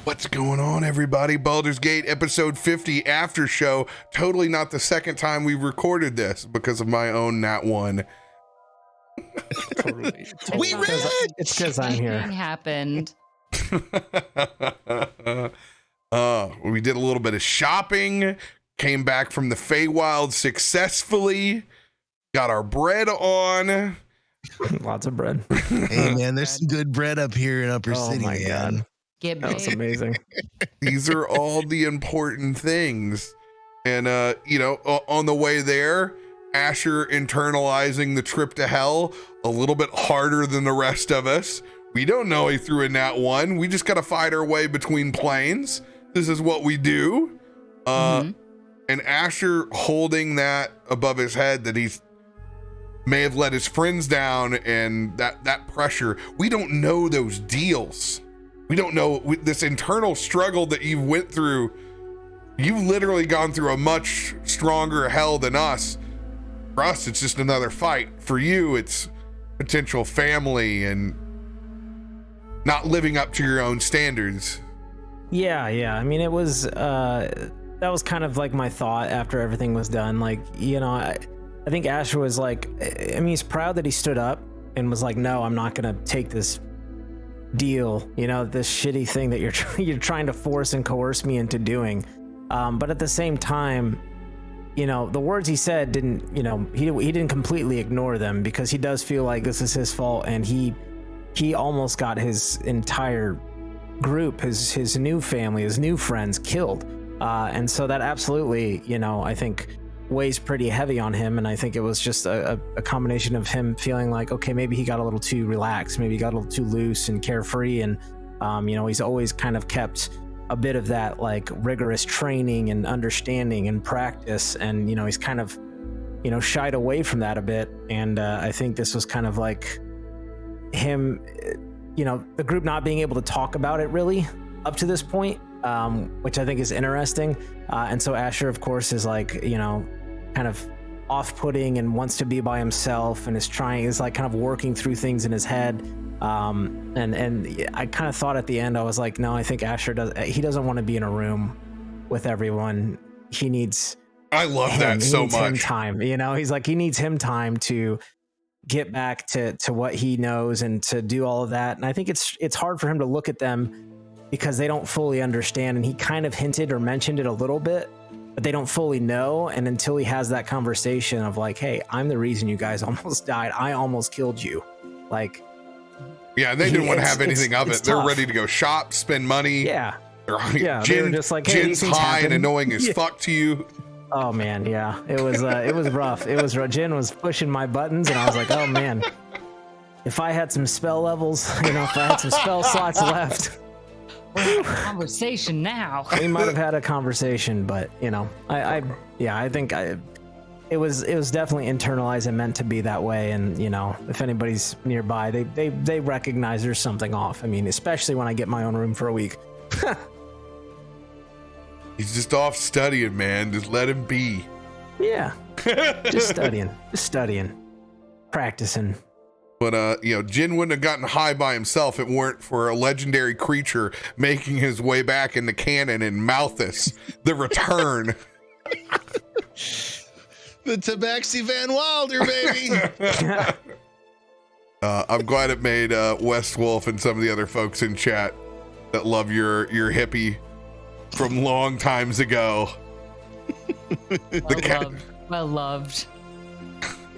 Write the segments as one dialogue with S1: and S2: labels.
S1: What's going on, everybody? Baldur's Gate episode 50 after show. Totally not the second time we've recorded this because of my own Nat 1.
S2: Totally.
S3: We read!
S2: It's because I'm here.
S4: Anything happened.
S1: We did a little bit of shopping, came back from the Feywild successfully, got our bread on.
S2: Lots of bread.
S3: Hey, man, there's some good bread up here in Upper
S2: Oh
S3: City,
S2: my
S3: man.
S2: God.
S4: Get
S2: That was
S4: big.
S2: amazing.
S1: These are all the important things. And, on the way there, Asher internalizing the trip to hell a little bit harder than the rest of us. We don't know he threw a nat 1. We just got to fight our way between planes. This is what we do. And Asher holding that above his head that he's may have let his friends down, and that pressure. We don't know those deals. We don't know this internal struggle that you went through. You've literally gone through a much stronger hell than us. For us, it's just another fight. For you, it's potential family and not living up to your own standards.
S2: Yeah. I mean, it was, that was kind of like my thought after everything was done. Like, I think Asher was like, I mean, he's proud that he stood up and was like, no, I'm not going to take this deal, this shitty thing that you're trying to force and coerce me into doing. But at the same time, the words he said didn't, he didn't completely ignore them, because he does feel like this is his fault, and he almost got his entire group, his new family, his new friends killed. And so that absolutely, I think weighs pretty heavy on him. And I think it was just a combination of him feeling like, okay, maybe he got a little too relaxed, maybe he got a little too loose and carefree. And, he's always kind of kept a bit of that like rigorous training and understanding and practice. And, he's kind of, shied away from that a bit. And I think this was kind of like him, the group not being able to talk about it really up to this point, which I think is interesting. And so Asher, of course, is like, kind of off-putting and wants to be by himself, and is like kind of working through things in his head. And I kind of thought at the end, I was like, no, I think Asher doesn't want to be in a room with everyone.
S1: I love that so much.
S2: Him time, he's like, he needs him time to get back to what he knows and to do all of that. And I think it's hard for him to look at them because they don't fully understand. And he kind of hinted or mentioned it a little bit, but they don't fully know. And until he has that conversation of like, hey, I'm the reason you guys almost died. I almost killed you. Like,
S1: yeah, they didn't want to have anything of it. They're ready to go shop, spend money.
S2: Yeah.
S1: They
S2: were just like, hey,
S1: Jin's high and annoying as fuck to you.
S2: Oh man, yeah. It was rough. It was Jin was pushing my buttons, and I was like, oh man, if I had some spell levels, if I had some spell slots left.
S4: Conversation now.
S2: We might have had a conversation, but I think it was definitely internalized and meant to be that way. And if anybody's nearby, they recognize there's something off. I mean, especially when I get my own room for a week.
S1: He's just off studying, man. Just let him be.
S2: Yeah, just studying, practicing.
S1: But Jin wouldn't have gotten high by himself if it weren't for a legendary creature making his way back in the canon in Malthus, the Return.
S3: The Tabaxi Van Wilder, baby.
S1: I'm glad it made West Wolf and some of the other folks in chat that love your hippie from long times ago.
S4: Well loved.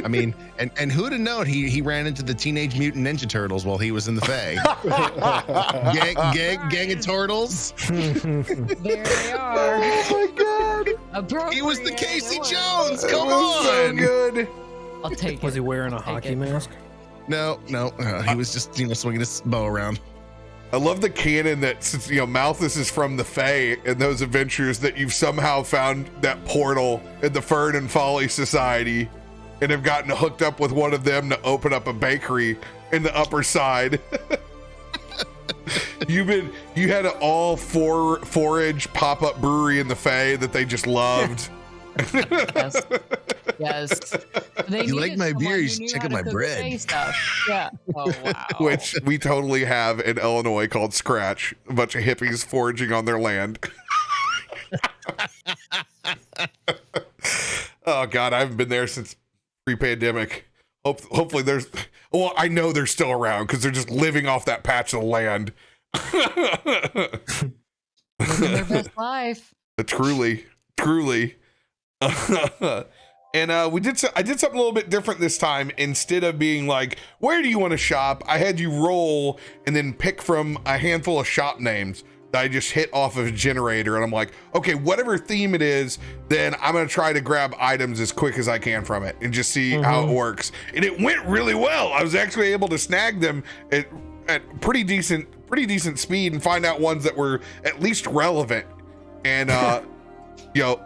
S3: I mean, and who'd have known he ran into the Teenage Mutant Ninja Turtles while he was in the Fae. gang of turtles.
S4: There they are.
S1: Oh my god.
S3: He was the Casey Jones. Come
S1: on. So good.
S4: I'll take it.
S2: Was he wearing a hockey mask?
S3: No. He was just swinging his bow around.
S1: I love the canon that since Malthus is from the Fae and those adventures that you've somehow found that portal in the Fern and Folly Society and have gotten hooked up with one of them to open up a bakery in the Upper Side. You had an all forage pop-up brewery in the Fae that they just loved.
S4: Yes. Yes. They
S3: You like
S4: needed
S3: my
S4: someone
S3: beer,
S4: who
S3: you should
S4: knew
S3: check
S4: how
S3: out
S4: to
S3: my
S4: cook
S3: bread.
S4: Fey stuff. Yeah. Oh wow.
S1: Which we totally have in Illinois called Scratch. A bunch of hippies foraging on their land. Oh God, I haven't been there since pre-pandemic. Hopefully there's. Well, I know they're still around because they're just living off that patch of land.
S4: Living their best life.
S1: Truly. And I did something a little bit different this time. Instead of being like, where do you want to shop? I had you roll and then pick from a handful of shop names that I just hit off of a generator. And I'm like, okay, whatever theme it is, then I'm going to try to grab items as quick as I can from it and just see how it works. And it went really well. I was actually able to snag them at pretty decent speed and find out ones that were at least relevant. And,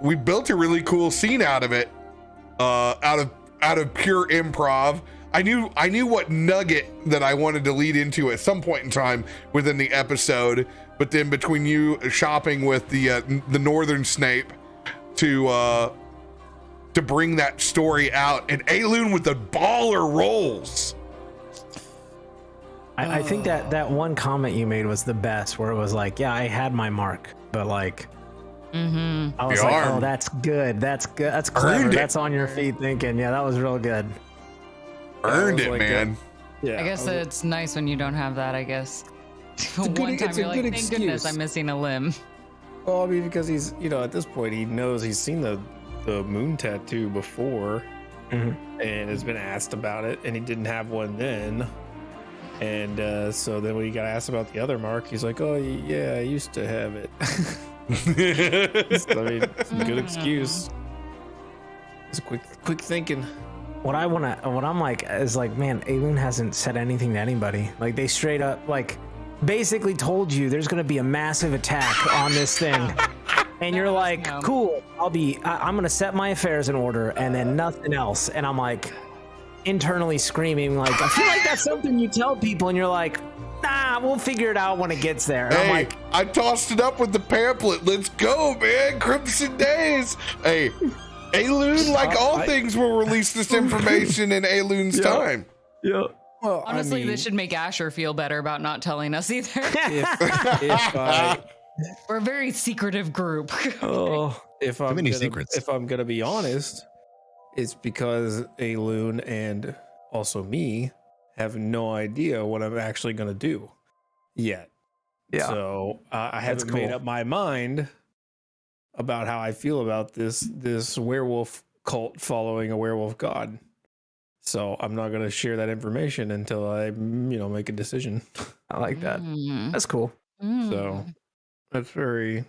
S1: we built a really cool scene out of it. Out of pure improv. I knew what nugget that I wanted to lead into at some point in time within the episode, but then between you shopping with the Northern Snape to bring that story out, and Aelun with the baller rolls.
S2: I think that one comment you made was the best, where it was like, yeah, I had my mark, but like, I was like, oh, that's good. That's clever. That's on your feet thinking. Yeah, that was real good.
S1: Earned it, man.
S5: Yeah.
S4: I guess it's nice when you don't have that, I guess. One time
S5: it's a
S4: you're like,
S5: good
S4: thank goodness
S5: excuse.
S4: I'm missing a limb.
S5: Well, I mean, because he's, at this point, he knows he's seen the moon tattoo before and has been asked about it, and he didn't have one then. And so then when he got asked about the other mark, he's like, oh, yeah, I used to have it. So, I mean, it's a good excuse. It's quick thinking.
S2: What I'm like is like, man, Aelun hasn't said anything to anybody. Like, they straight up like basically told you there's gonna be a massive attack on this thing, and you're like, cool, I'm gonna set my affairs in order, and then nothing else. And I'm like internally screaming, like, I feel like that's something you tell people, and you're like, nah, we'll figure it out when it gets there. And I'm like,
S1: I tossed it up with the pamphlet. Let's go, man. Crimson Days. Hey, Aelun, like all things, will release this information in Aelun's time.
S5: Yeah. Well,
S4: Honestly, this should make Asher feel better about not telling us either. We're a very secretive group.
S5: If I'm gonna be honest, it's because Aelun and also me have no idea what I'm actually gonna do yet.
S2: Yeah.
S5: So I haven't made up my mind about how I feel about this werewolf cult following a werewolf god. So I'm not gonna share that information until I, make a decision.
S2: I like that. That's cool.
S5: So that's very,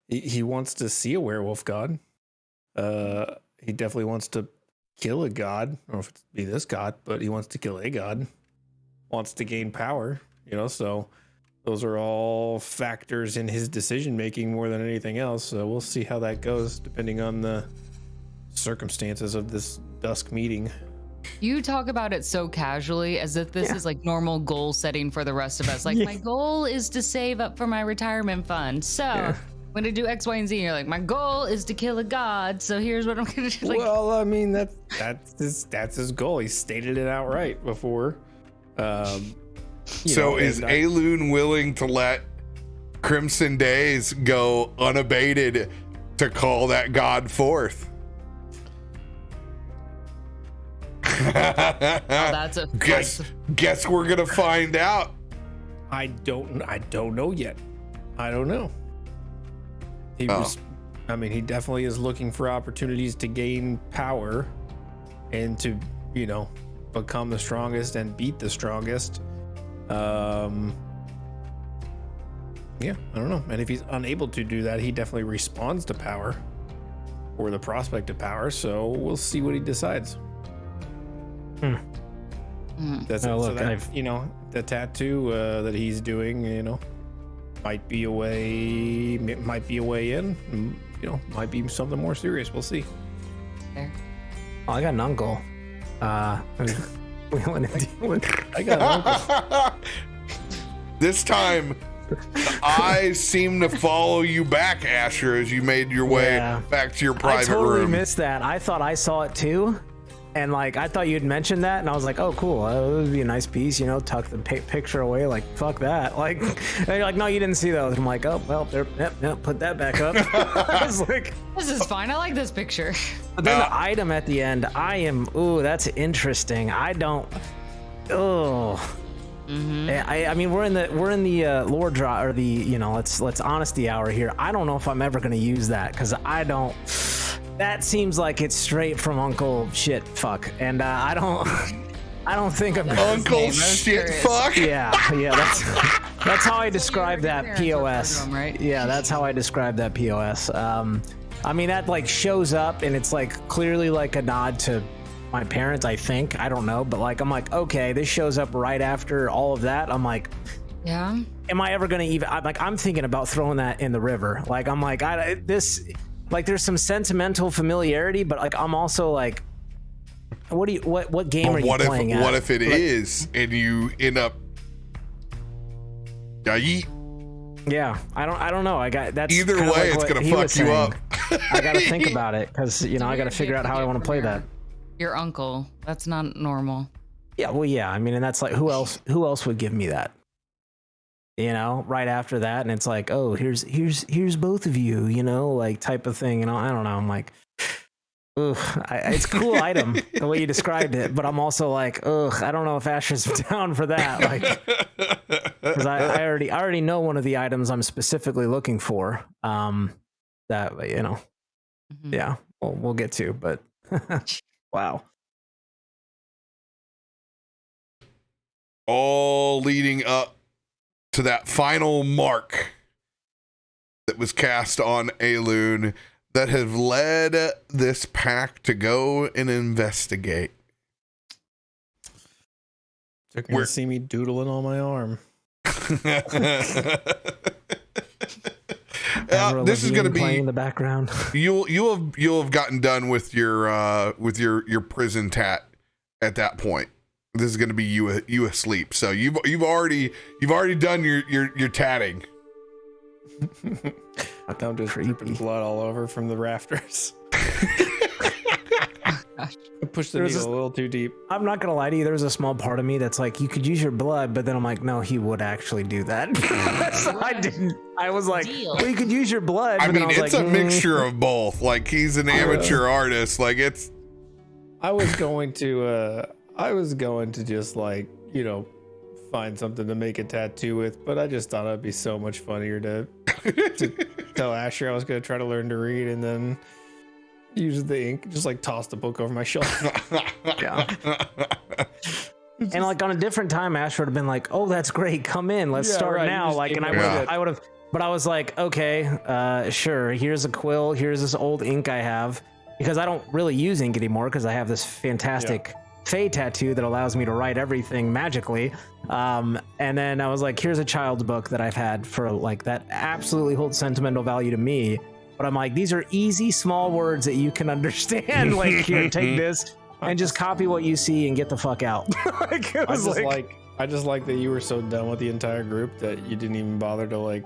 S5: he wants to see a werewolf god. He definitely wants to kill a god, or if it's be this god, but he wants to kill a god, wants to gain power, so those are all factors in his decision making more than anything else. So we'll see how that goes depending on the circumstances of this dusk meeting.
S4: You talk about it so casually as if this is like normal goal setting for the rest of us. Like, my goal is to save up for my retirement fund. So I'm going to do X, Y, and Z. And you're like, my goal is to kill a god. So here's what I'm going to do. Like,
S5: well, I mean, that's his goal. He stated it outright before.
S1: So is Aelun willing to let Crimson Days go unabated to call that god forth?
S4: that's a
S1: guess we're gonna find out.
S5: I don't know yet. I don't know. He definitely is looking for opportunities to gain power and to, become the strongest and beat the strongest. I don't know. And if he's unable to do that, he definitely responds to power or the prospect of power. So we'll see what he decides. That's the tattoo that he's doing, might be a way in, might be something more serious. We'll see.
S4: There.
S2: Oh, I got an uncle. We want to deal with.
S5: I got an uncle.
S1: This time The eyes seem to follow you back, Asher, as you made your way back to your private
S2: I totally
S1: room.
S2: missed that. I thought I saw it too. And like, I thought you'd mentioned that, and I was like, oh, cool. It would be a nice piece, you know, tuck the picture away. Like, fuck that. Like, and you're like, no, you didn't see those. I'm like, oh, well, there, yep, put that back up. I was like,
S4: this is fine. I like this picture.
S2: But then the item at the end, ooh, that's interesting. I don't, I mean, we're in the lore draw, or the, you know, let's honesty hour here. I don't know if I'm ever going to use that, because I don't. That seems like it's straight from Uncle Shit Fuck, and I don't think I'm
S1: Uncle Shit Fuck.
S2: Yeah, that's how I describe that POS. Right? Yeah, that's how I describe that POS. I mean, that like shows up, and it's like clearly like a nod to my parents, I think. I don't know, but like I'm like, okay, this shows up right after all of that. I'm like,
S4: yeah.
S2: Am I ever gonna even? I'm thinking about throwing that in the river. Like I'm like, like there's some sentimental familiarity, but like I'm also like, what game are you playing at?
S1: What if it is, and you end up
S2: Yeah, I don't know. That's
S1: either way, like it's gonna fuck you up.
S2: I gotta think about it, because you know I gotta figure out how I want to play that.
S4: Your uncle. That's not normal.
S2: Yeah, well, yeah. I mean, and that's like, who else would give me that? You know, right after that, and it's like, oh, here's both of you, you know, like type of thing. You know, I don't know. I'm like, ugh, it's a cool item the way you described it, but I'm also like, ugh, I don't know if Asher's down for that, like, because I already know one of the items I'm specifically looking for. That, you know, yeah, we'll get to, but wow.
S1: All leading up to that final mark that was cast on Aelun that have led this pack to go and investigate.
S5: They're gonna see me doodling on my arm.
S2: This is going to be playing in the background.
S1: You'll have gotten done with your prison tat at that point. This is going to be you asleep. So you've already done your tatting.
S5: I'm just dripping blood all over from the rafters. I pushed the needle a little too deep.
S2: I'm not gonna lie to you. There was a small part of me that's like, you could use your blood, but then I'm like, no, he would actually do that. So I didn't. I was like, well, you could use your blood.
S1: I mean, it's like, a mixture of both. Like, he's an amateur artist. Like, it's.
S5: I was going to just, like, you know, find something to make a tattoo with, but I just thought it'd be so much funnier to tell Asher I was going to try to learn to read, and then use the ink, just like toss the book over my shoulder.
S2: Yeah. And like on a different time, Asher would have been like, "Oh, that's great. Come in. Let's start now." Like, and I would have, but I was like, "Okay, sure. Here's a quill. Here's this old ink I have, because I don't really use ink anymore because I have this fantastic Fey tattoo that allows me to write everything magically." And then I was like, "Here's a child's book that I've had for like that absolutely holds sentimental value to me." But I'm like, these are easy, small words that you can understand. Like, here, take this and just copy what you see and get the fuck out. Like,
S5: I just like that you were so done with the entire group that you didn't even bother to like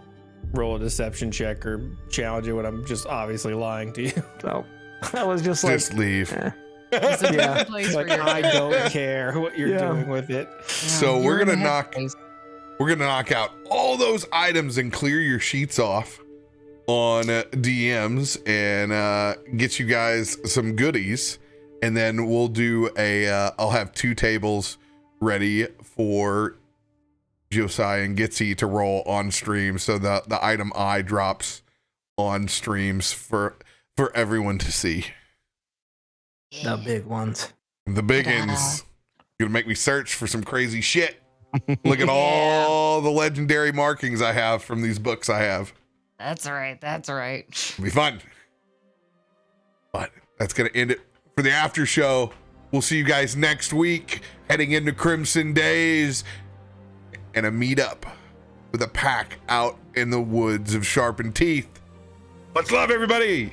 S5: roll a deception check or challenge it when I'm just obviously lying to you.
S2: So that was just like,
S1: just leave.
S2: Yeah.
S5: Like, I don't care what you're doing with it.
S1: So we're gonna knock out all those items and clear your sheets off on DMs and get you guys some goodies, and then we'll do I'll have 2 tables ready for Josiah and Gitzi to roll on stream, so the item I drops on streams for everyone to see.
S2: The big ones.
S1: The big ones. You're gonna make me search for some crazy shit. Look at all the legendary markings I have from these books I have.
S4: That's all right. That's all right.
S1: It'll be fun. But that's going to end it for the after show. We'll see you guys next week, heading into Crimson Days and a meetup with a pack out in the woods of Sharpened Teeth. Much love, everybody.